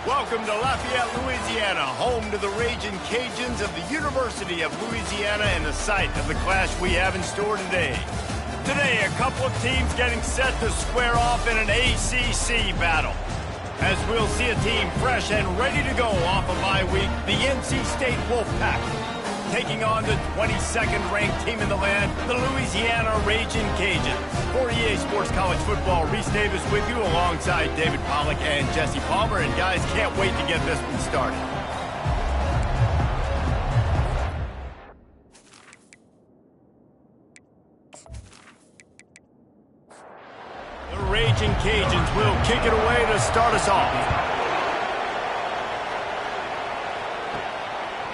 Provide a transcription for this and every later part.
Welcome to Lafayette, Louisiana, home to the Raging Cajuns of the University of Louisiana and the site of the clash we have in store today. Today, a couple of teams getting set to square off in an ACC battle. As we'll see a team fresh and ready to go off of bye week, the NC State Wolfpack, taking on the 22nd ranked team in the land, the Louisiana Raging Cajuns. For EA Sports College Football, Reese Davis with you alongside David Pollack and Jesse Palmer. And guys, can't wait to get this one started. The Raging Cajuns will kick it away to start us off.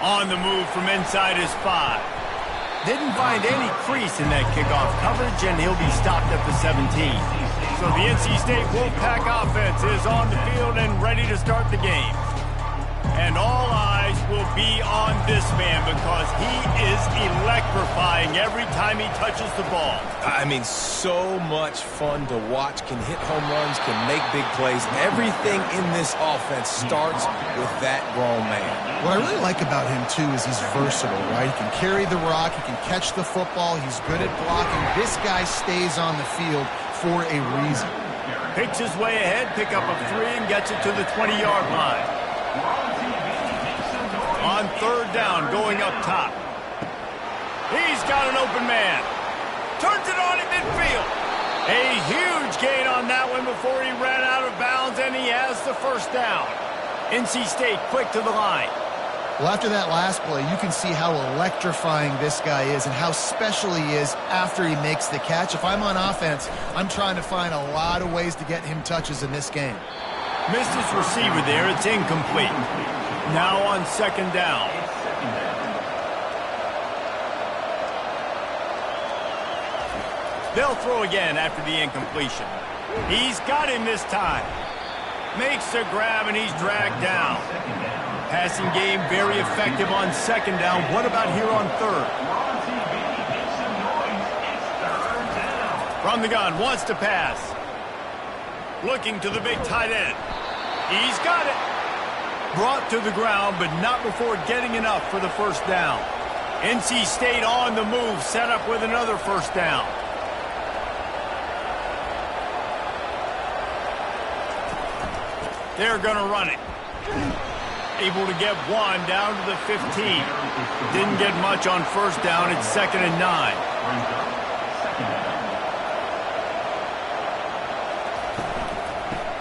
On the move from inside his 5. Didn't find any crease in that kickoff coverage, and he'll be stopped at the 17. So the NC State Wolfpack offense is on the field and ready to start the game. And all eyes will be on this man because he is electrifying every time he touches the ball. I mean, so much fun to watch. Can hit home runs, can make big plays. Everything in this offense starts with that grown man. What I really like about him, too, is he's versatile, right? He can carry the rock, he can catch the football, he's good at blocking. This guy stays on the field for a reason. Picks his way ahead, pick up a 3, and gets it to the 20-yard line. On third down, going up top. He's got an open man. Turns it on in midfield. A huge gain on that one before he ran out of bounds, and he has the first down. NC State quick to the line. Well, after that last play, you can see how electrifying this guy is and how special he is after he makes the catch. If I'm on offense, I'm trying to find a lot of ways to get him touches in this game. Missed his receiver there. It's incomplete. Now on second down. They'll throw again after the incompletion. He's got him this time. Makes the grab, and he's dragged down. Passing game very effective on second down. What about here on third? From the gun, wants to pass. Looking to the big tight end. He's got it. Brought to the ground, but not before getting enough for the first down. NC State on the move, set up with another first down. They're going to run it. Able to get one down to the 15. Didn't get much on first down. It's 2nd and 9.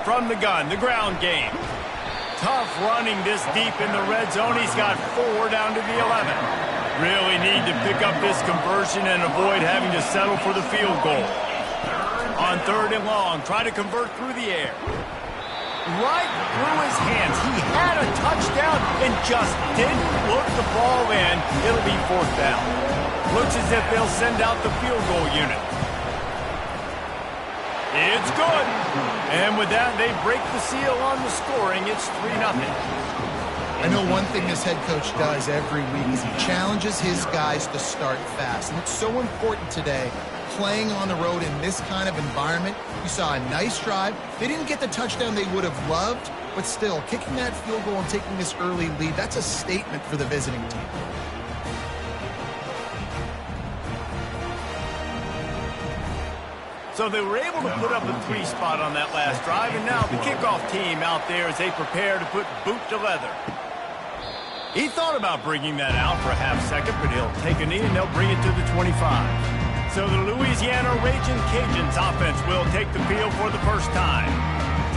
From the gun, the ground game. Tough running this deep in the red zone. He's got 4 down to the 11. Really need to pick up this conversion and avoid having to settle for the field goal. On third and long, try to convert through the air. Right through his hands. He had a touchdown and just didn't look the ball in. It'll be 4th down. Looks as if they'll send out the field goal unit. It's good. And with that, they break the seal on the scoring. It's 3-0. I know one thing this head coach does every week is he challenges his guys to start fast. And it's so important today, playing on the road in this kind of environment. You saw a nice drive. They didn't get the touchdown they would have loved, but still, kicking that field goal and taking this early lead, that's a statement for the visiting team. So they were able to put up a 3 spot on that last drive, and now the kickoff team out there as they prepare to put boot to leather. He thought about bringing that out for a half second, but he'll take a knee and they'll bring it to the 25. So the Louisiana Raging Cajuns offense will take the field for the first time.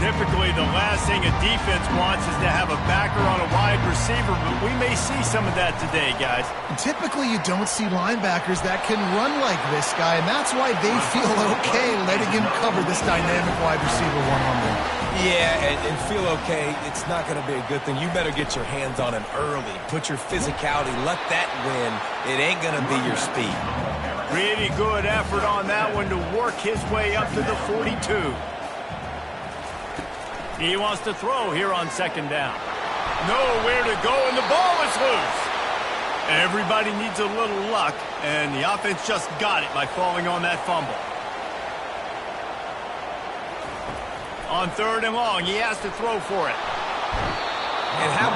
Typically, the last thing a defense wants is to have a backer on a wide receiver, but we may see some of that today, guys. Typically, you don't see linebackers that can run like this guy, and that's why they feel okay letting him cover this dynamic wide receiver one-on-one. Yeah, and feel okay, it's not going to be a good thing. You better get your hands on him early. Put your physicality, let that win. It ain't going to be your speed. Really good effort on that one to work his way up to the 42. He wants to throw here on second down. Nowhere to go, and the ball is loose. Everybody needs a little luck, and the offense just got it by falling on that fumble. On third and long, he has to throw for it.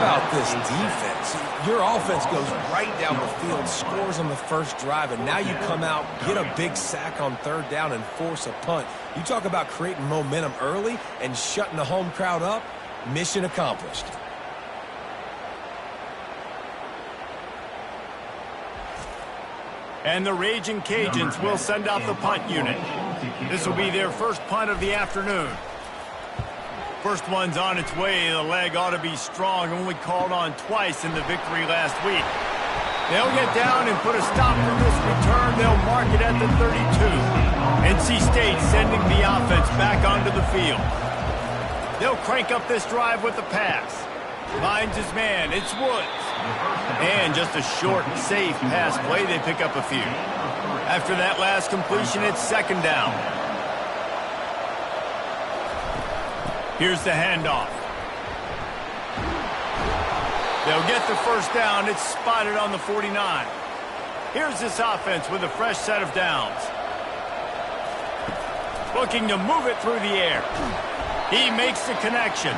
about this defense? Your offense goes right down the field, scores on the first drive, and now you come out, get a big sack on third down, and force a punt. You talk about creating momentum early and shutting the home crowd up. Mission accomplished. And the Raging Cajuns will send out the punt unit. This will be their first punt of the afternoon. First one's on its way. The leg ought to be strong. Only called on twice in the victory last week. They'll get down and put a stop to this return. They'll mark it at the 32. NC State sending the offense back onto the field. They'll crank up this drive with the pass. Finds his man. It's Woods. And just a short, safe pass play. They pick up a few. After that last completion, it's second down. Here's the handoff. They'll get the first down. It's spotted on the 49. Here's this offense with a fresh set of downs. Looking to move it through the air. He makes the connection.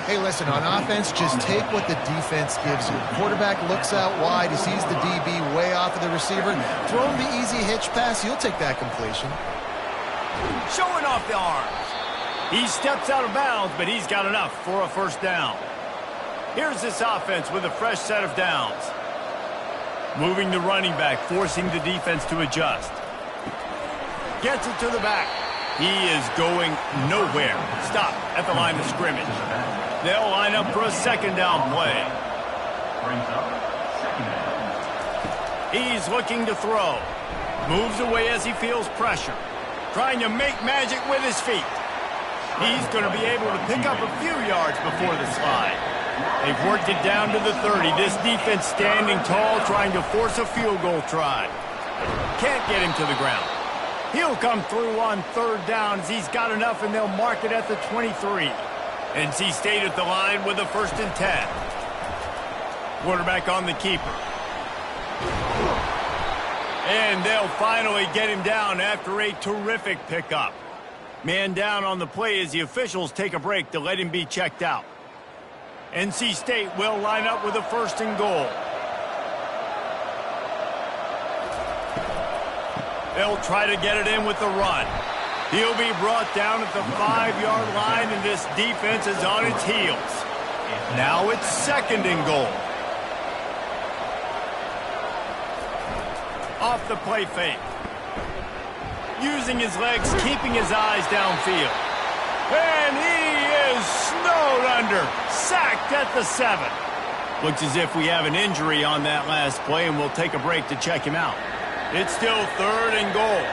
Hey, listen, on offense, just take what the defense gives you. Quarterback looks out wide. He sees the DB way off of the receiver. Throw him the easy hitch pass. You'll take that completion. Showing off the arms. He steps out of bounds, but he's got enough for a first down. Here's this offense with a fresh set of downs. Moving the running back, forcing the defense to adjust. Gets it to the back. He is going nowhere. Stop at the line of scrimmage. They'll line up for a second down play. He's looking to throw. Moves away as he feels pressure. Trying to make magic with his feet. He's going to be able to pick up a few yards before the slide. They've worked it down to the 30. This defense standing tall, trying to force a field goal try. Can't get him to the ground. He'll come through on third down as he's got enough, and they'll mark it at the 23. NC State at the line with a 1st and 10. Quarterback on the keeper. And they'll finally get him down after a terrific pickup. Man down on the play as the officials take a break to let him be checked out. NC State will line up with a 1st and goal. They'll try to get it in with the run. He'll be brought down at the 5-yard line, and this defense is on its heels. Now it's 2nd and goal. Off the play fake. Using his legs, keeping his eyes downfield. And he is snowed under. Sacked at the 7. Looks as if we have an injury on that last play, and we'll take a break to check him out. It's still 3rd and goal.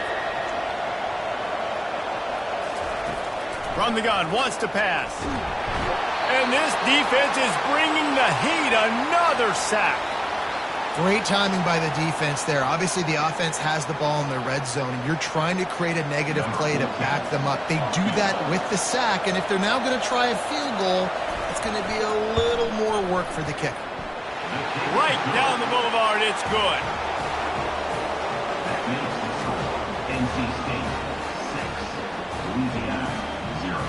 From the gun, wants to pass. And this defense is bringing the heat. Another sack. Great timing by the defense there. Obviously, the offense has the ball in the red zone, and you're trying to create a negative play to back them up. They do that with the sack, and if they're now going to try a field goal, it's going to be a little more work for the kicker. Right down the boulevard, it's good. NC State 6, Louisiana 0.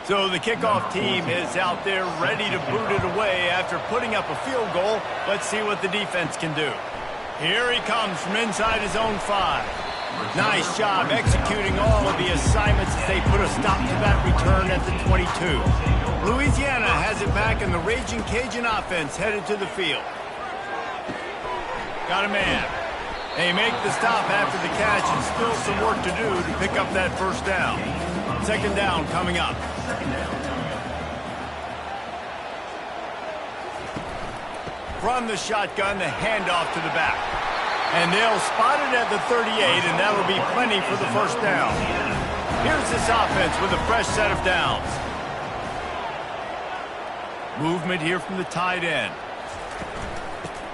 So the kickoff team is out there ready to boot it away after putting up a field goal. Let's see what the defense can do. Here he comes from inside his own 5. Nice job executing all of the assignments as they put a stop to that return at the 22. Louisiana has it back, and the Raging Cajun offense headed to the field. Got a man. They make the stop after the catch, and still some work to do to pick up that first down. 2nd down coming up. From the shotgun, the handoff to the back. And they'll spot it at the 38, and that'll be plenty for the first down. Here's this offense with a fresh set of downs. Movement here from the tight end.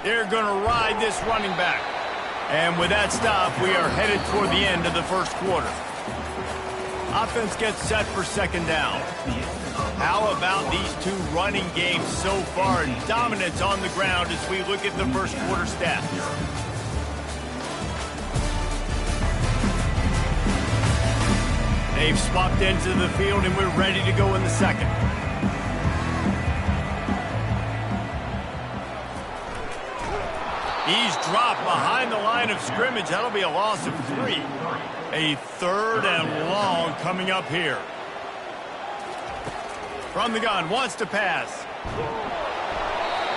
They're going to ride this running back. And with that stop, we are headed toward the end of the first quarter. Offense gets set for second down. How about these two running games so far? Dominance on the ground as we look at the first quarter stats. They've swapped into the field, and we're ready to go in the second. He's dropped behind the line of scrimmage. That'll be a loss of 3. A third and long coming up here. From the gun, wants to pass.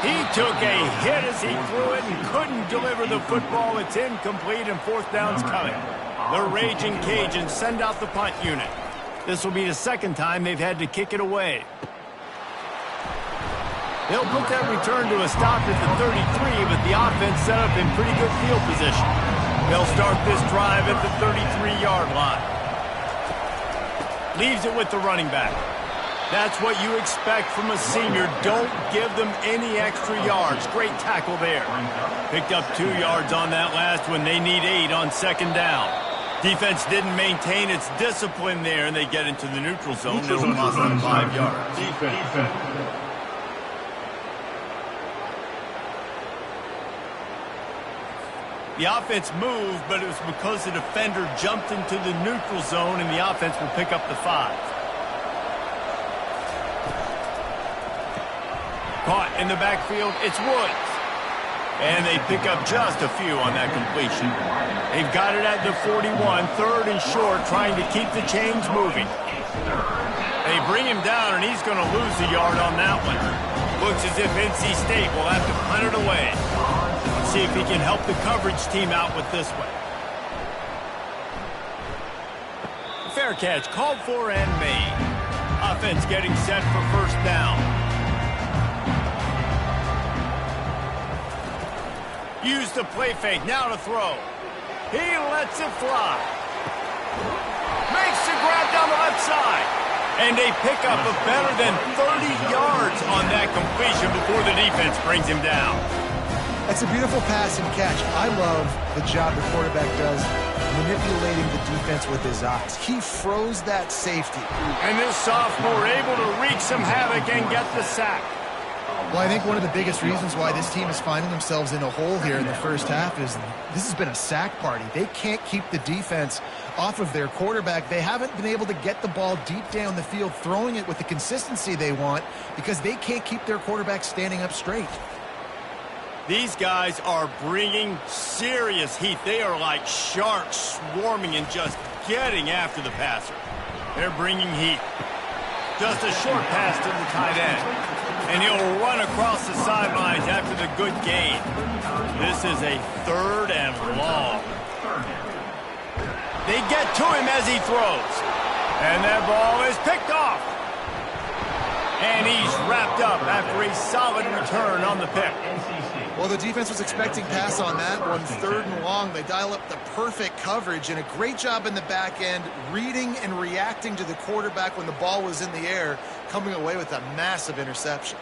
He took a hit as he threw it and couldn't deliver the football. It's incomplete, and fourth down's coming. The Raging Cajuns send out the punt unit. This will be the second time they've had to kick it away. They'll put that return to a stop at the 33, but the offense set up in pretty good field position. They'll start this drive at the 33-yard line. Leaves it with the running back. That's what you expect from a senior. Don't give them any extra yards. Great tackle there. Picked up 2 yards on that last one. They need 8 on second down. Defense didn't maintain its discipline there, and they get into the neutral zone. They'll lost them 5 yards. The offense moved, but it was because the defender jumped into the neutral zone, and the offense will pick up the 5. Caught in the backfield, it's Woods. And they pick up just a few on that completion. They've got it at the 41, third and short, trying to keep the chains moving. They bring him down, and he's going to lose a yard on that one. Looks as if NC State will have to punt it away. See if he can help the coverage team out with this one. Fair catch, called for and made. Offense getting set for first down. Use the play fake, now to throw. He lets it fly. Makes the grab down the left side. And they pick up a better than 30 yards on that completion before the defense brings him down. That's a beautiful pass and catch. I love the job the quarterback does manipulating the defense with his eyes. He froze that safety. And this sophomore able to wreak some havoc and get the sack. Well, I think one of the biggest reasons why this team is finding themselves in a hole here in the first half is this has been a sack party. They can't keep the defense off of their quarterback. They haven't been able to get the ball deep down the field, throwing it with the consistency they want because they can't keep their quarterback standing up straight. These guys are bringing serious heat. They are like sharks swarming and just getting after the passer. They're bringing heat. Just a short pass to the tight end. And he'll run across the sidelines after the good gain. This is a third and long. They get to him as he throws. And that ball is picked off. And he's wrapped up after a solid return on the pick. Well, the defense was expecting pass on that one, third and long. They dial up the perfect coverage and a great job in the back end, reading and reacting to the quarterback when the ball was in the air, coming away with a massive interception.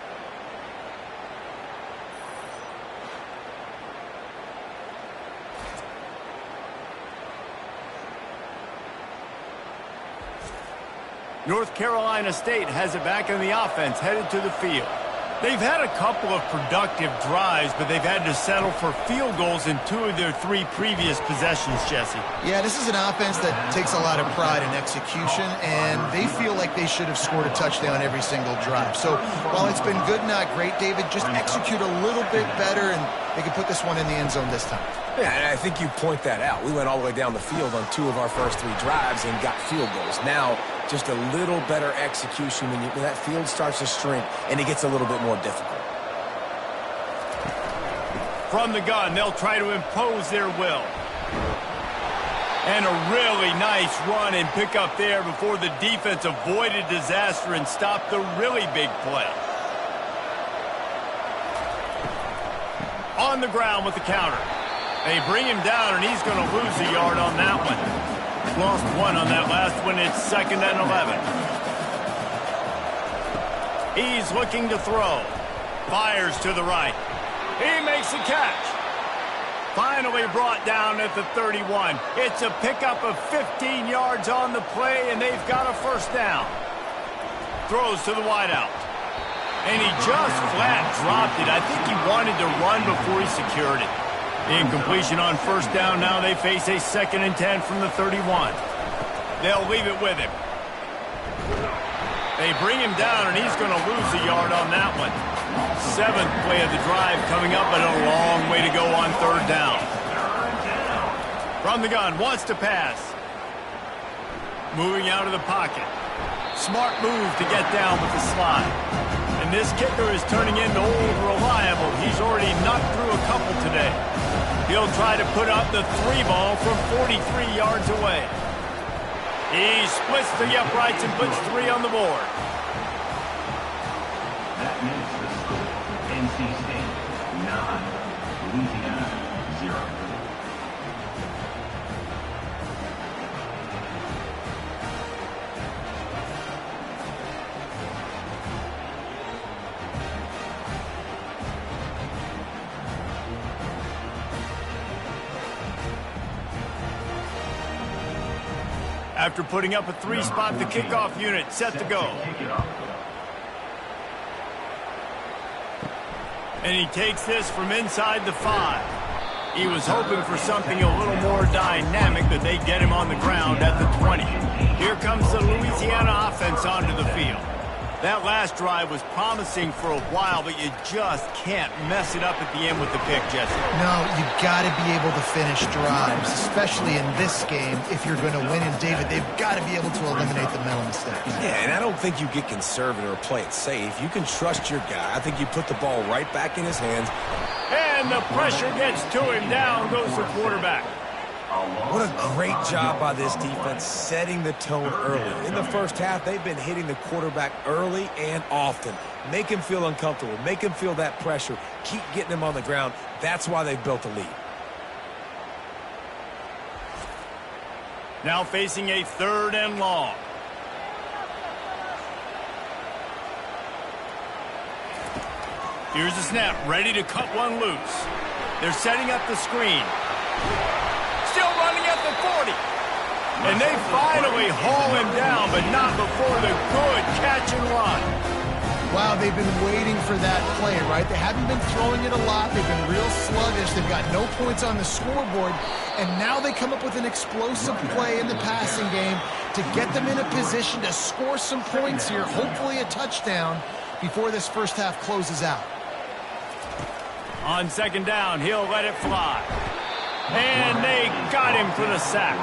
North Carolina State has it back in the offense, headed to the field. They've had a couple of productive drives, but they've had to settle for field goals in 2 of their 3 previous possessions, Jesse. Yeah, this is an offense that takes a lot of pride in execution, and they feel like they should have scored a touchdown every single drive. So while it's been good, not great, David, just execute a little bit better, and they can put this one in the end zone this time. Yeah, and I think you point that out. We went all the way down the field on 2 of our first 3 drives and got field goals. Now, just a little better execution when that field starts to shrink and it gets a little bit more difficult. From the gun, they'll try to impose their will. And a really nice run and pick up there before the defense avoided disaster and stopped the really big play. On the ground with the counter. They bring him down, and he's going to lose a yard on that one. Lost 1 on that last one. It's 2nd and 11. He's looking to throw. Fires to the right. He makes the catch. Finally brought down at the 31. It's a pickup of 15 yards on the play, and they've got a first down. Throws to the wideout. And he just flat dropped it. I think he wanted to run before he secured it. Incompletion on first down. Now they face a 2nd and 10 from the 31. They'll leave it with him. They bring him down, and he's going to lose a yard on that one. 7th play of the drive coming up, but a long way to go on 3rd down. From the gun, wants to pass. Moving out of the pocket. Smart move to get down with the slide. And this kicker is turning into old reliable. He's already knocked through a couple today. He'll try to put up the 3 ball from 43 yards away. He splits the uprights and puts 3 on the board. That makes the score NC State 9, Louisiana 0. After putting up a 3-spot, the kickoff unit set to go. And he takes this from inside the 5. He was hoping for something a little more dynamic, but they get him on the ground at the 20. Here comes the Louisiana offense onto the field. That last drive was promising for a while, but you just can't mess it up at the end with the pick, Jesse. No, you've got to be able to finish drives, especially in this game. If you're going to win, and David, they've got to be able to eliminate the mental mistakes. Yeah, and I don't think you get conservative or play it safe. You can trust your guy. I think you put the ball right back in his hands. And the pressure gets to him. Down goes the quarterback. What a great job by this defense setting the tone early. In the first half, they've been hitting the quarterback early and often. Make him feel uncomfortable. Make him feel that pressure. Keep getting him on the ground. That's why they've built a lead. Now facing a 3rd and long. Here's the snap, ready to cut one loose. They're setting up the screen. Still running at the 40. And they finally haul him down, but not before the good catch and run. Wow, they've been waiting for that play, right? They haven't been throwing it a lot. They've been real sluggish. They've got no points on the scoreboard. And now they come up with an explosive play in the passing game to get them in a position to score some points here, hopefully a touchdown, before this first half closes out. On 2nd down, he'll let it fly. And they got him for the sack.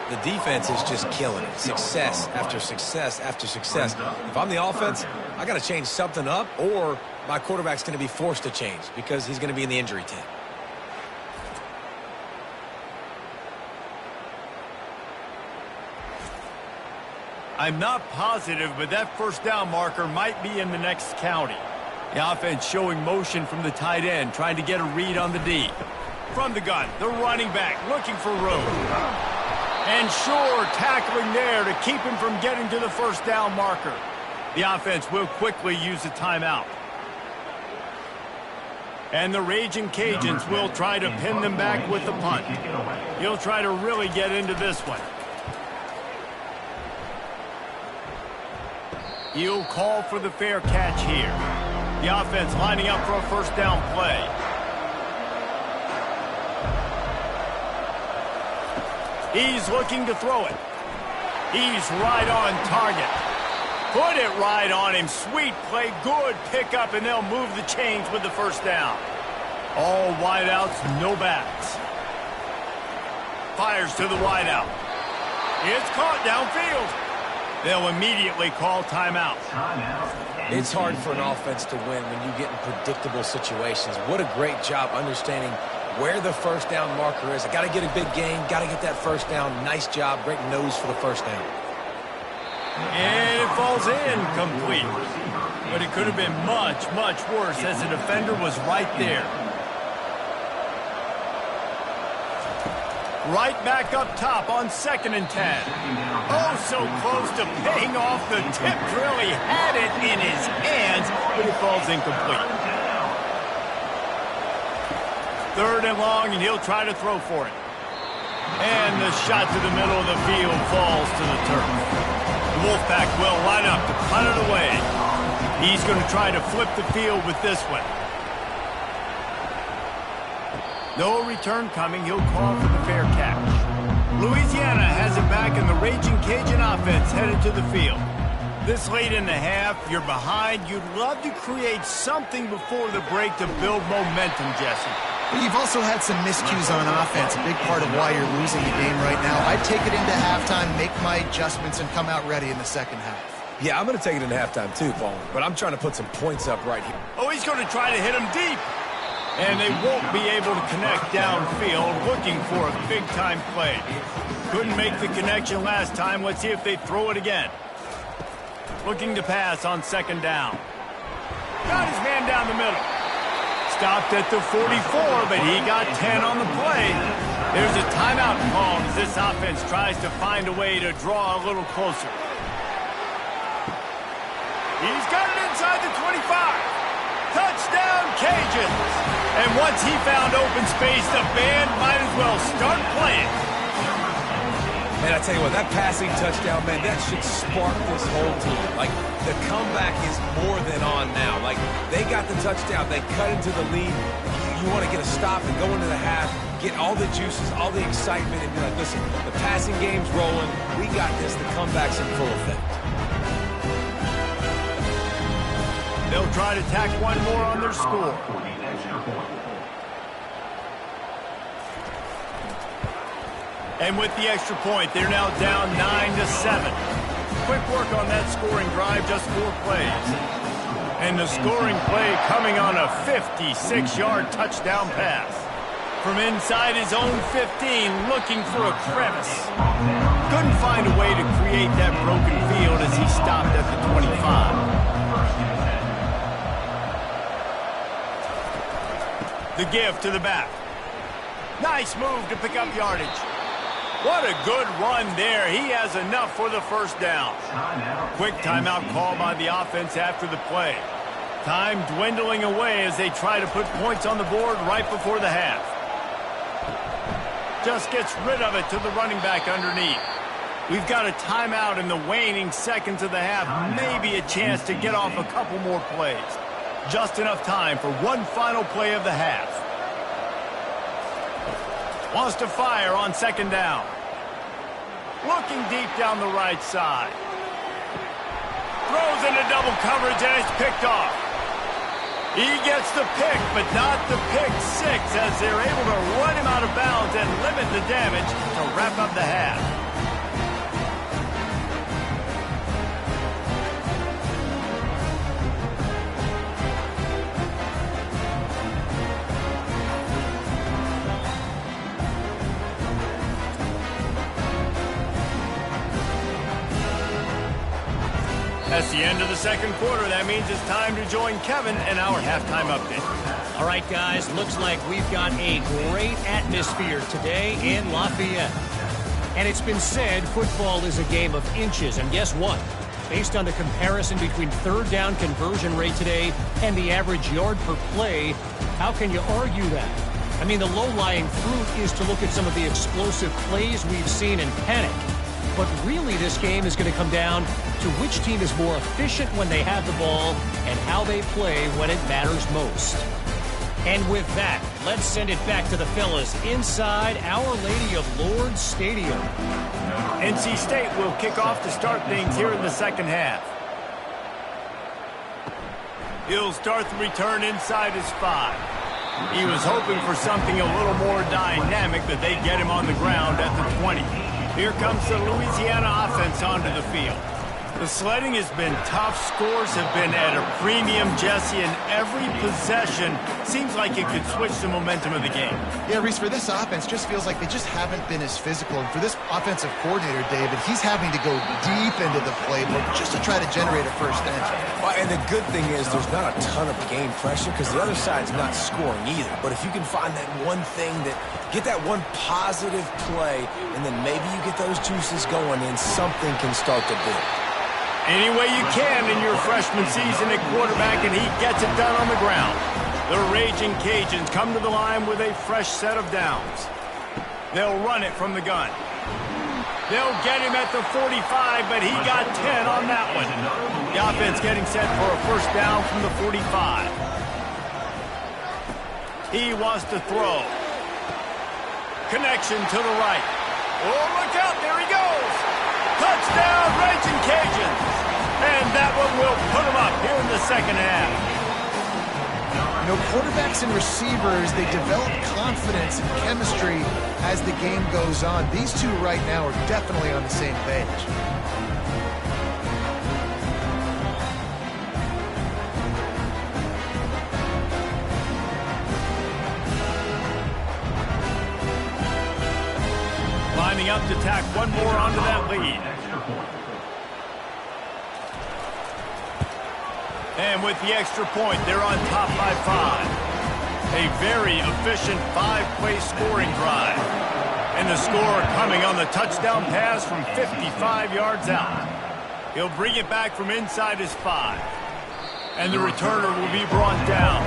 The defense is just killing it. Success after success after success. If I'm the offense, I got to change something up, or my quarterback's going to be forced to change because he's going to be in the injury tent. I'm not positive, but that first down marker might be in the next county. The offense showing motion from the tight end, trying to get a read on the D. From the gun, the running back looking for room. And sure, tackling there to keep him from getting to the first down marker. The offense will quickly use a timeout. And the Raging Cajuns will try to pin them back with the punt. He'll try to really get into this one. He'll call for the fair catch here. The offense lining up for a first down play. He's looking to throw it. He's right on target. Put it right on him. Sweet play, good pickup, and they'll move the chains with the first down. All wideouts, no backs. Fires to the wideout. It's caught downfield. They'll immediately call timeout. It's hard for an offense to win when you get in predictable situations. What a great job understanding where the first down marker is. I got to get a big gain, got to get that first down. Nice job, great nose for the first down. And it falls in, complete. But it could have been much, much worse as the defender was right there. Right back up top on 2nd and 10. Oh, so close to paying off the tip drill. He had it in his hands, but it falls incomplete. 3rd and long, and he'll try to throw for it. And the shot to the middle of the field falls to the turf. The Wolfpack will line up to punt it away. He's going to try to flip the field with this one. No return coming. He'll call for the fair catch. Louisiana has it back, and the Raging Cajun offense headed to the field. This late in the half, you're behind. You'd love to create something before the break to build momentum, Jesse. But you've also had some miscues on offense, a big part of why you're losing the game right now. I'd take it into halftime, make my adjustments, and come out ready in the second half. Yeah, I'm going to take it into halftime too, Paul, but I'm trying to put some points up right here. Oh, he's going to try to hit him deep. And they won't be able to connect downfield, looking for a big-time play. Couldn't make the connection last time. Let's see if they throw it again. Looking to pass on 2nd down. Got his man down the middle. Stopped at the 44, but he got 10 on the play. There's a timeout called as this offense tries to find a way to draw a little closer. He's got it inside the 25. Touchdown, Cajuns! And once he found open space, the band might as well start playing. Man, I tell you what, that passing touchdown, man, that should spark this whole team. Like, the comeback is more than on now. Like, they got the touchdown. They cut into the lead. You want to get a stop and go into the half, get all the juices, all the excitement, and be like, listen, the passing game's rolling. We got this. The comeback's in full effect. They'll try to tack one more on their score. And with the extra point, they're now down 9-7. Quick work on that scoring drive, just 4 plays. And the scoring play coming on a 56-yard touchdown pass. From inside his own 15, looking for a crevice. Couldn't find a way to create that broken field as he stopped at the 25. The give to the back. Nice move to pick up yardage. What a good run there. He has enough for the 1st down. Quick timeout call by the offense after the play. Time dwindling away as they try to put points on the board right before the half. Just gets rid of it to the running back underneath. We've got a timeout in the waning seconds of the half. Maybe a chance to get off a couple more plays. Just enough time for one final play of the half. Wants to fire on 2nd down. Looking deep down the right side. Throws into double coverage and it's picked off. He gets the pick, but not the pick 6 as they're able to run him out of bounds and limit the damage to wrap up the half. That's the end of the 2nd quarter. That means it's time to join Kevin in our halftime update. All right, guys, looks like we've got a great atmosphere today in Lafayette. And it's been said football is a game of inches. And guess what? Based on the comparison between 3rd down conversion rate today and the average yard per play, how can you argue that? I mean, the low-lying fruit is to look at some of the explosive plays we've seen in panic. But really, this game is going to come down to which team is more efficient when they have the ball and how they play when it matters most. And with that, let's send it back to the fellas inside Our Lady of Lourdes Stadium. NC State will kick off to start things here in the 2nd half. He'll start the return inside his 5. He was hoping for something a little more dynamic, that they get him on the ground at the 20. Here comes the Louisiana offense onto the field. The sledding has been tough. Scores have been at a premium, Jesse, and every possession seems like it could switch the momentum of the game. Yeah, Reese, for this offense, just feels like they just haven't been as physical. And for this offensive coordinator, David, he's having to go deep into the playbook just to try to generate a 1st entry. And the good thing is there's not a ton of game pressure because the other side's not scoring either. But if you can find that one thing, get that one positive play, and then maybe you get those juices going, and something can start to build. Any way you can in your freshman season at quarterback, and he gets it done on the ground. The Raging Cajuns come to the line with a fresh set of downs. They'll run it from the gun. They'll get him at the 45, but he got 10 on that one. The offense getting set for a first down from the 45. He wants to throw. Connection to the right. Oh, look out, there he goes. Touchdown, Raging Cajuns. And that one will put him up here in the second half. You know, quarterbacks and receivers, they develop confidence and chemistry as the game goes on. These two right now are definitely on the same page. Lining up to tack one more onto that lead. And with the extra point, they're on top by 5. A very efficient 5-play scoring drive. And the score coming on the touchdown pass from 55 yards out. He'll bring it back from inside his 5. And the returner will be brought down.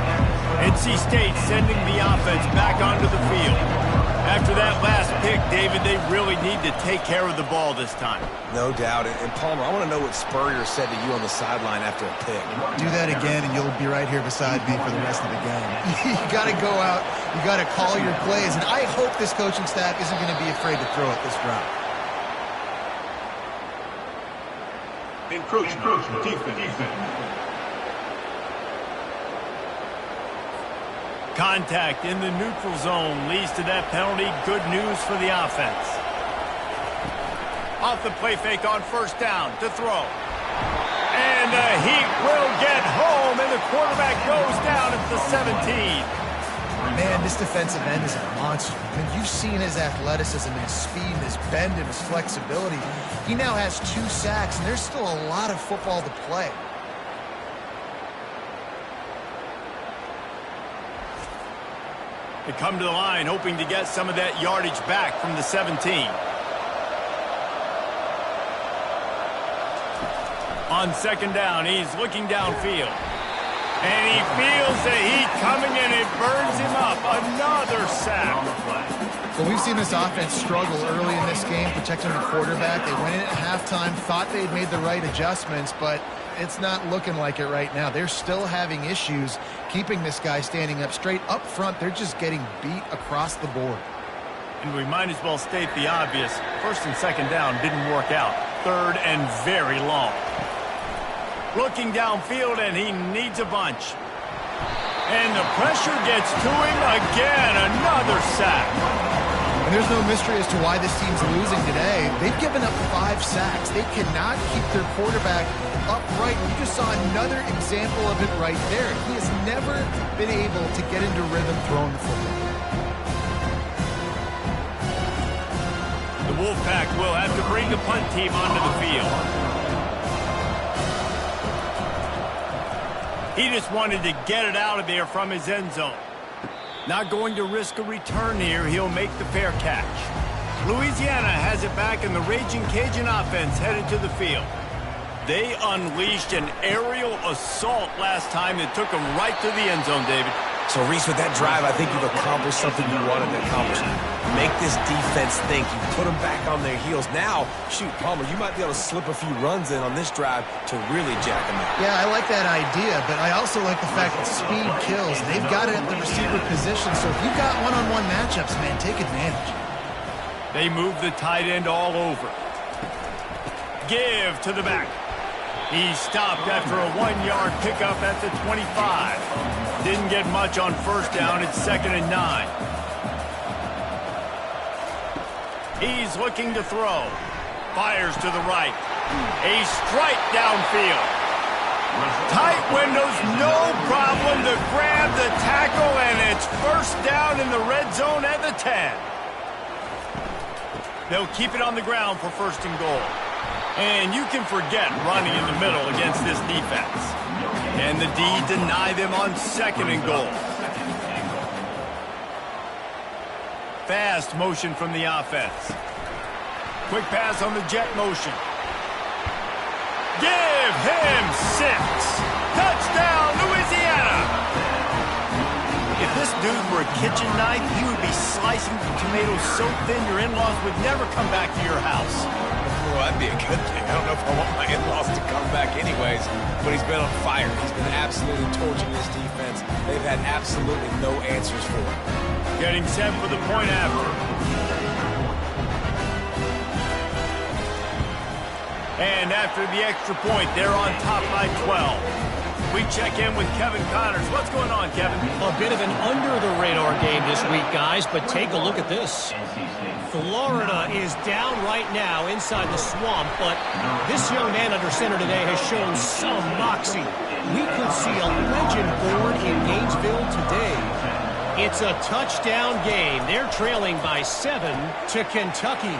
NC State sending the offense back onto the field. After that last pick, David, they really need to take care of the ball this time. No doubt. And Palmer, I want to know what Spurrier said to you on the sideline after a pick. Do that again, and you'll be right here beside me for the rest of the game. You got to go out. You got to call your plays. And I hope this coaching staff isn't going to be afraid to throw it this route. Encroachment defense. Contact in the neutral zone leads to that penalty. Good news for the offense. Off the play fake on first down to throw. And the Heat will get home, and the quarterback goes down at the 17. Man, this defensive end is a monster. I mean, you've seen his athleticism, his speed, his bend, and his flexibility. He now has 2 sacks, and there's still a lot of football to play. They come to the line hoping to get some of that yardage back from the 17. On second down, he's looking downfield. And he feels the heat coming and it burns him up. Another sack. Well, we've seen this offense struggle early in this game, protecting the quarterback. They went in at halftime, thought they'd made the right adjustments, but it's not looking like it right now. They're still having issues keeping this guy standing up straight. Up front, they're just getting beat across the board. And we might as well state the obvious. First and second down didn't work out. Third and very long. Looking downfield, and he needs a bunch. And the pressure gets to him again. Another sack. And there's no mystery as to why this team's losing today. They've given up 5 sacks. They cannot keep their quarterback upright. You just saw another example of it right there. He has never been able to get into rhythm throwing the football. The Wolfpack will have to bring the punt team onto the field. He just wanted to get it out of there from his end zone. Not going to risk a return here. He'll make the fair catch. Louisiana has it back, and the Raging Cajun offense headed to the field. They unleashed an aerial assault last time that took them right to the end zone, David. So, Reese, with that drive, I think you've accomplished something you wanted to accomplish. Make this defense think. You put them back on their heels. Now, shoot, Palmer, you might be able to slip a few runs in on this drive to really jack them up. Yeah, I like that idea, but I also like the fact that speed kills. They've got it at the receiver position, so if you've got one-on-one matchups, man, take advantage. They move the tight end all over. Give to the back. He stopped after a 1-yard pickup at the 25. Didn't get much on first down. It's 2nd and 9. He's looking to throw. Fires to the right. A strike downfield. Tight windows, no problem to grab the tackle, and it's first down in the red zone at the 10. They'll keep it on the ground for 1st and goal. And you can forget running in the middle against this defense. And the D deny them on 2nd and goal. Fast motion from the offense. Quick pass on the jet motion. Give him 6. Touchdown, Louisiana. kitchen knife, you would be slicing the tomatoes so thin your in-laws would never come back to your house. Well, that'd be a good thing. I don't know if I want my in-laws to come back anyways, but he's been on fire. He's been absolutely torching this defense. They've had absolutely no answers for him. Getting set for the point after. And after the extra point, they're on top by 12. We check in with Kevin Connors. What's going on, Kevin? A bit of an under-the-radar game this week, guys, but take a look at this. Florida is down right now inside the swamp, but this young man under center today has shown some moxie. We could see a legend born in Gainesville today. It's a touchdown game. They're trailing by 7 to Kentucky.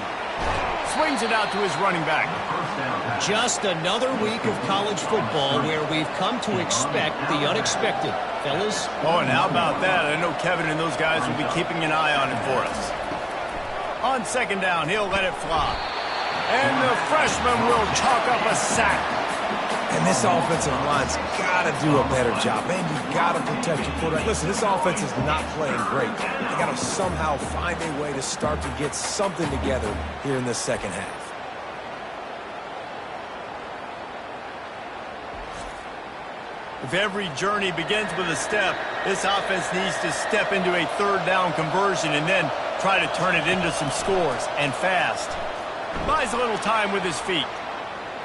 Swings it out to his running back. Just another week of college football where we've come to expect the unexpected. Fellas? Oh, and how about that? I know Kevin and those guys will be keeping an eye on it for us. On second down, he'll let it fly. And the freshman will chalk up a sack. And this offensive line's got to do a better job. Man, you've got to protect your quarterback. Listen, this offense is not playing great. They got to somehow find a way to start to get something together here in this second half. If every journey begins with a step, this offense needs to step into a third down conversion and then try to turn it into some scores, and fast. Buys a little time with his feet.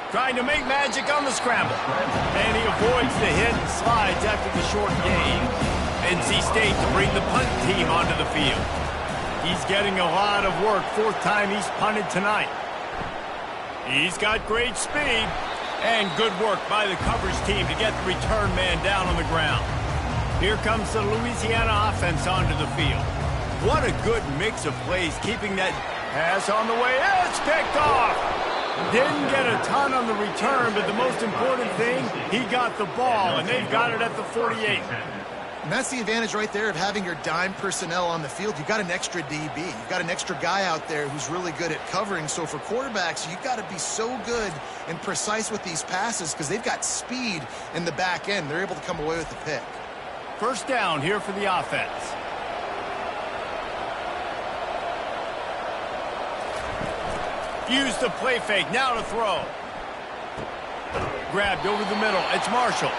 Trying to make magic on the scramble. And he avoids the hit and slides after the short gain. NC State to bring the punt team onto the field. He's getting a lot of work. Fourth time he's punted tonight. He's got great speed. And good work by the coverage team to get the return man down on the ground. Here comes the Louisiana offense onto the field. What a good mix of plays, keeping that pass on the way. It's picked off. Didn't get a ton on the return, but the most important thing, he got the ball, and they've got it at the 48. And that's the advantage right there of having your dime personnel on the field. You've got an extra DB. You've got an extra guy out there who's really good at covering. So for quarterbacks, you've got to be so good and precise with these passes because they've got speed in the back end. They're able to come away with the pick. First down here for the offense. Use the play fake. Now to throw. Grabbed over the middle. It's Marshall.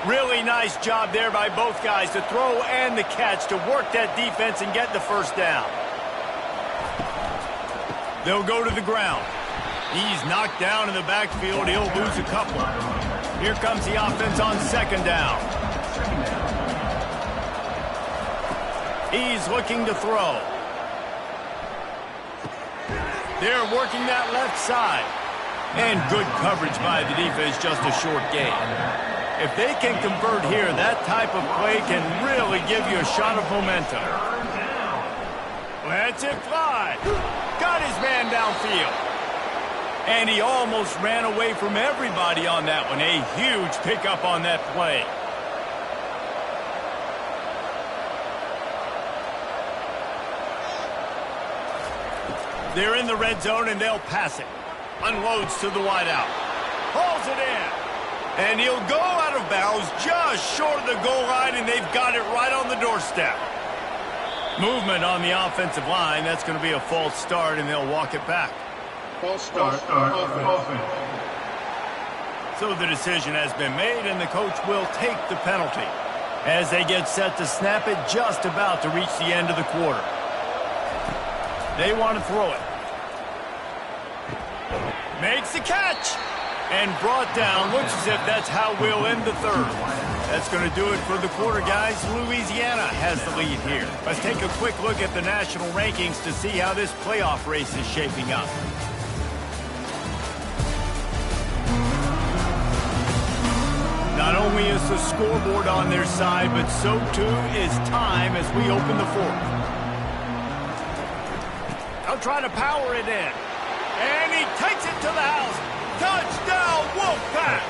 Really nice job there by both guys to throw and the catch to work that defense and get the first down. They'll go to the ground. He's knocked down in the backfield. He'll lose a couple. Here comes the offense on second down. He's looking to throw. They're working that left side. And good coverage by the defense, just a short gain. If they can convert here, that type of play can really give you a shot of momentum. Lets it fly. Got his man downfield. And he almost ran away from everybody on that one. A huge pickup on that play. They're in the red zone, and they'll pass it. Unloads to the wideout. Hauls it in. And he'll go out of bounds just short of the goal line, and they've got it right on the doorstep. Movement on the offensive line. That's going to be a false start, and they'll walk it back. False start. Offense. So the decision has been made, and the coach will take the penalty as they get set to snap it just about to reach the end of the quarter. They want to throw it. Makes the catch. And brought down. Looks as if that's how we'll end the third. That's going to do it for the quarter, guys. Louisiana has the lead here. Let's take a quick look at the national rankings to see how this playoff race is shaping up. Not only is the scoreboard on their side, but so too is time as we open the fourth. They'll try to power it in. And he takes it to the house. Touchdown, Wolfpack!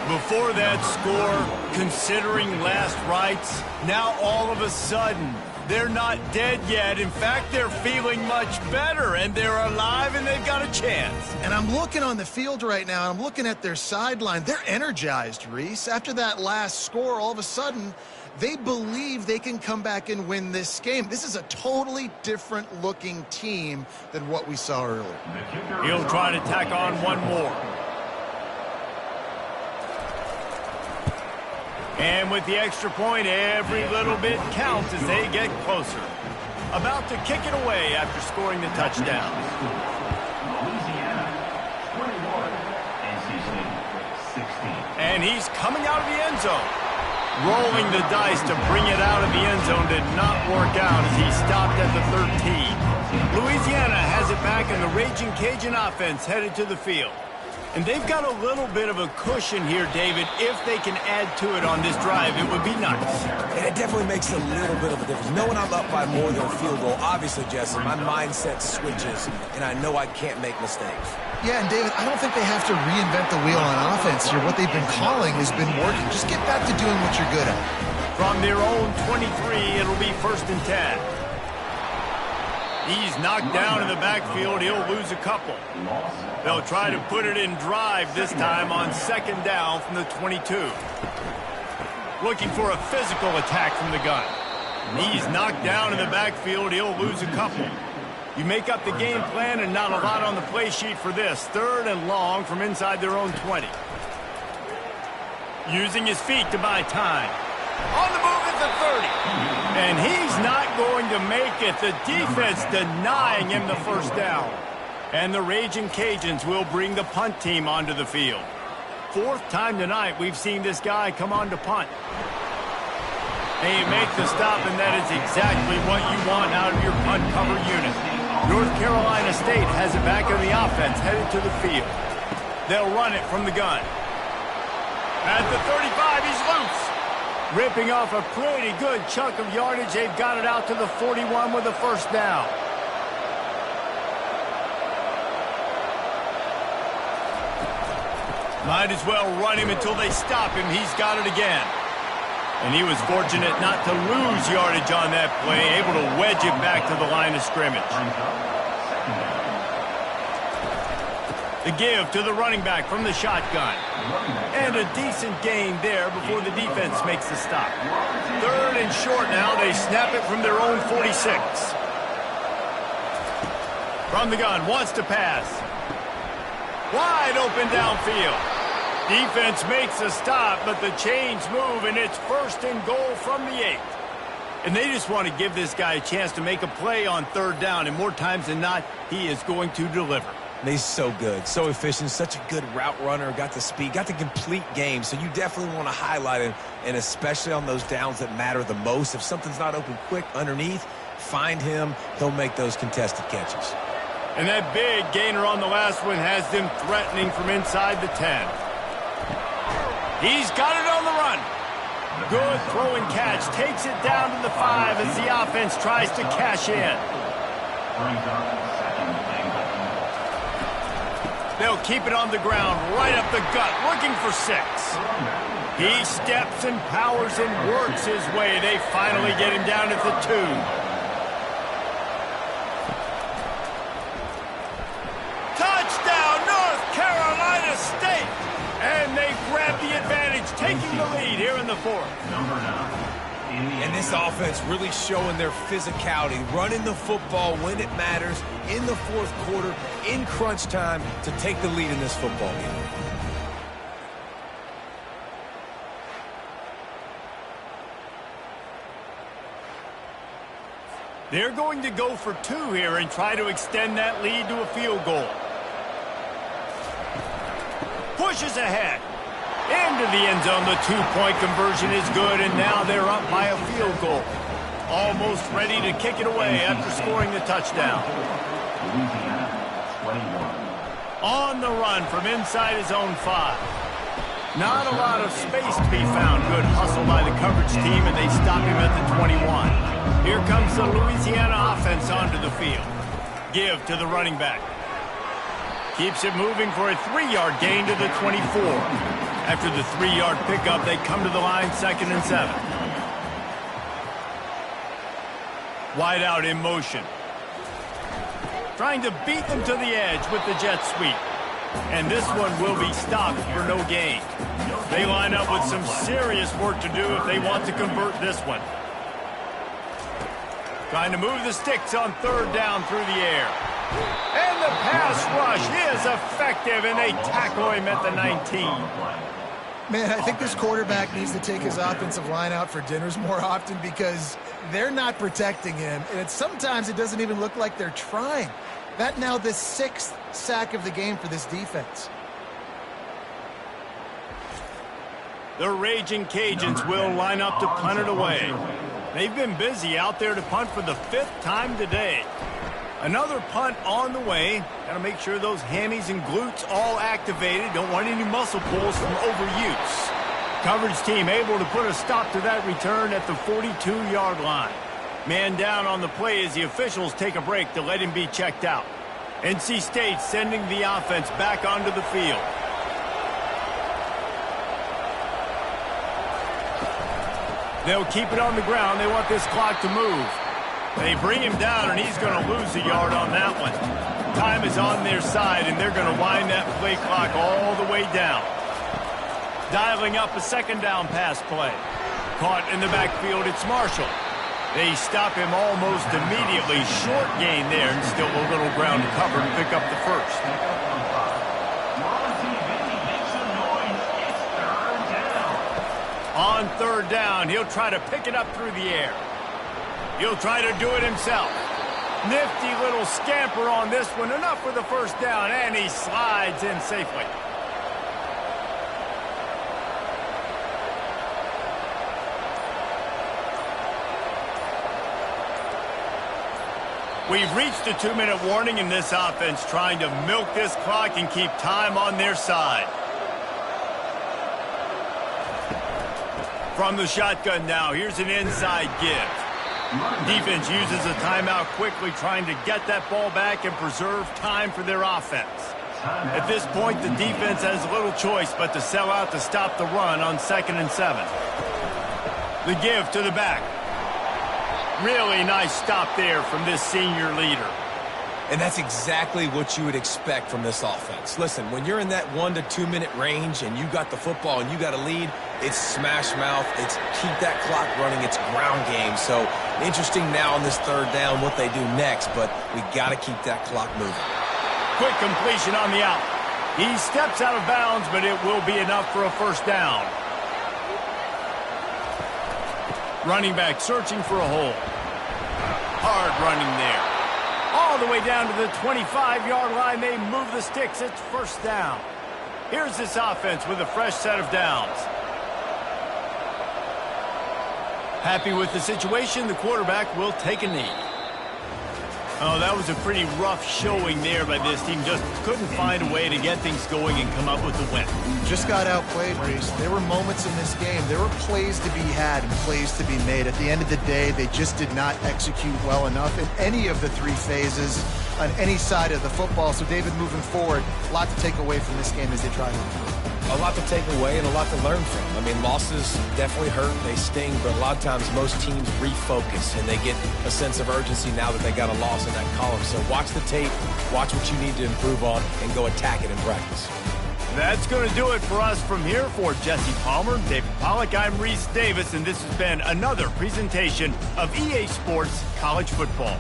Before that score, considering last rites, now all of a sudden, they're not dead yet. In fact, they're feeling much better, and they're alive, and they've got a chance. And I'm looking on the field right now, and I'm looking at their sideline. They're energized, Reese. After that last score, all of a sudden, They believe they can come back and win this game. This is a totally different looking team than what we saw earlier. He'll try to tack on one more. And with the extra point, every little bit counts as they get closer. About to kick it away after scoring the touchdown. Louisiana, 21. NC State, 16. And he's coming out of the end zone. Rolling the dice to bring it out of the end zone did not work out as he stopped at the 13. Louisiana has it back, and the Raging Cajun offense headed to the field. And they've got a little bit of a cushion here, David. If they can add to it on this drive, it would be nice. And it definitely makes a little bit of a difference. Knowing I'm up by more than a field goal, obviously, Jesse, my mindset switches, and I know I can't make mistakes. Yeah, and David, I don't think they have to reinvent the wheel on offense here. What they've been calling has been working. Just get back to doing what you're good at. From their own 23, it'll be 1st and 10. He's knocked down in the backfield. He'll lose a couple. They'll try to put it in drive this time on 2nd down from the 22. Looking for a physical attack from the gun. He's knocked down in the backfield. He'll lose a couple. You make up the game plan and not a lot on the play sheet for this. 3rd and long from inside their own 20. Using his feet to buy time. On the move at the 30. And he's not going to make it. The defense denying him the 1st down. And the Raging Cajuns will bring the punt team onto the field. 4th time tonight we've seen this guy come on to punt. They make the stop, and that is exactly what you want out of your punt cover unit. North Carolina State has it back in the offense, headed to the field. They'll run it from the gun. At the 35, he's loose. Ripping off a pretty good chunk of yardage. They've got it out to the 41 with a 1st down. Might as well run him until they stop him. He's got it again. And he was fortunate not to lose yardage on that play, able to wedge it back to the line of scrimmage. The give to the running back from the shotgun. And a decent gain there before the defense makes the stop. 3rd and short now. They snap it from their own 46. From the gun, wants to pass. Wide open downfield. Defense makes a stop, but the chains move, and it's 1st and goal from the 8. And they just want to give this guy a chance to make a play on 3rd down, and more times than not, he is going to deliver. He's so good, so efficient, such a good route runner, got the speed, got the complete game, so you definitely want to highlight him, and especially on those downs that matter the most. If something's not open quick underneath, find him. He'll make those contested catches. And that big gainer on the last one has them threatening from inside the 10. He's got it on the run. Good throw and catch. Takes it down to the 5 as the offense tries to cash in. They'll keep it on the ground, right up the gut, looking for 6. He steps and powers and works his way. They finally get him down at the 2. Touchdown, North Carolina State! And they grab the advantage, taking the lead here in the 4th. Number 9. And this offense really showing their physicality, running the football when it matters, in the 4th quarter, in crunch time, to take the lead in this football game. They're going to go for 2 here and try to extend that lead to a field goal. Pushes ahead. Into the end zone. The 2-point conversion is good, and now they're up by a field goal. Almost ready to kick it away after scoring the touchdown. Louisiana, 21. On the run from inside his own 5. Not a lot of space to be found. Good hustle by the coverage team, and they stop him at the 21. Here comes the Louisiana offense onto the field. Give to the running back. Keeps it moving for a 3-yard gain to the 24. After the 3-yard pickup, they come to the line 2nd and 7. Wide out in motion. Trying to beat them to the edge with the jet sweep. And this one will be stopped for no gain. They line up with some serious work to do if they want to convert this one. Trying to move the sticks on third down through the air. And the pass rush is effective, and they tackle him at the 19. Man, I think this quarterback needs to take his offensive line out for dinners more often because they're not protecting him. And sometimes it doesn't even look like they're trying. That now the 6th sack of the game for this defense. The Raging Cajuns will line up to punt it away. They've been busy out there to punt for the 5th time today. Another punt on the way. Got to make sure those hammies and glutes all activated. Don't want any muscle pulls from overuse. Coverage team able to put a stop to that return at the 42-yard line. Man down on the play as the officials take a break to let him be checked out. NC State sending the offense back onto the field. They'll keep it on the ground. They want this clock to move. They bring him down, and he's going to lose a yard on that one. Time is on their side, and they're going to wind that play clock all the way down. Dialing up a second down pass play. Caught in the backfield, it's Marshall. They stop him almost immediately. Short gain there, and still a little ground to cover to pick up the first. On third down, he'll try to pick it up through the air. He'll try to do it himself. Nifty little scamper on this one. Enough for the first down, and he slides in safely. We've reached a 2-minute warning in this offense, trying to milk this clock and keep time on their side. From the shotgun now, here's an inside give. Defense uses a timeout quickly, trying to get that ball back and preserve time for their offense. At this point, the defense has little choice but to sell out to stop the run on 2nd and 7. The give to the back. Really nice stop there from this senior leader. And that's exactly what you would expect from this offense. Listen, when you're in that 1 to 2 minute range and you got the football and you got a lead, it's smash mouth, it's keep that clock running, it's ground game. So interesting now on this third down what they do next, but we got to keep that clock moving. Quick completion on the out. He steps out of bounds, but it will be enough for a first down. Running back searching for a hole. Hard running there. All the way down to the 25-yard line. They move the sticks. It's first down. Here's this offense with a fresh set of downs. Happy with the situation, the quarterback will take a knee. Oh, that was a pretty rough showing there by this team. Just couldn't find a way to get things going and come up with the win. Just got outplayed, Reese. There were moments in this game. There were plays to be had and plays to be made. At the end of the day, they just did not execute well enough in any of the 3 phases on any side of the football. So, David, moving forward, a lot to take away from this game as they try to improve. A lot to take away and a lot to learn from. I mean, losses definitely hurt, they sting, but a lot of times most teams refocus and they get a sense of urgency now that they got a loss in that column. So watch the tape, watch what you need to improve on, and go attack it in practice. That's going to do it for us from here. For Jesse Palmer, David Pollack, I'm Reese Davis, and this has been another presentation of EA Sports College Football.